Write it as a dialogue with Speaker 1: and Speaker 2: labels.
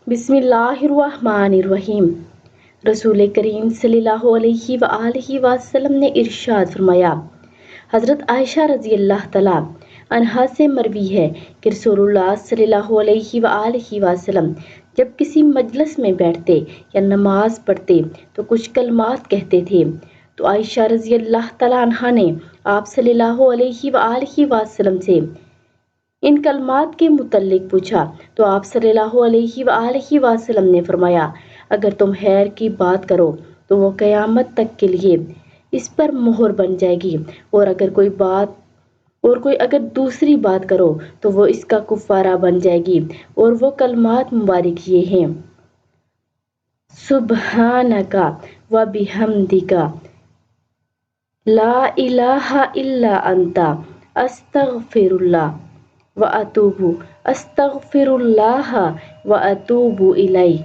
Speaker 1: بسم اللہ الرحمن الرحیم۔ رسول کریم صلی اللہ علیہ وآلہ وسلم نے ارشاد فرمایا، حضرت عائشہ رضی اللہ تعالیٰ عنہا سے مروی ہے کہ رسول اللہ صلی اللہ علیہ وآلہ وسلم جب کسی مجلس میں بیٹھتے یا نماز پڑھتے تو کچھ کلمات کہتے تھے، تو عائشہ رضی اللہ تعالیٰ عنہا نے آپ صلی اللہ علیہ وآلہ وسلم سے ان کلمات کے متعلق پوچھا تو آپ صلی اللہ علیہ وآلہ وسلم نے فرمایا، اگر تم خیر کی بات کرو تو وہ قیامت تک کے لیے اس پر مہر بن جائے گی، اور اگر دوسری بات کرو تو وہ اس کا کفارہ بن جائے گی۔ اور وہ کلمات مبارک یہ ہیں، سبحانک و بحمدک لا الہ الا انت استغفر اللہ و اتوب الیہ۔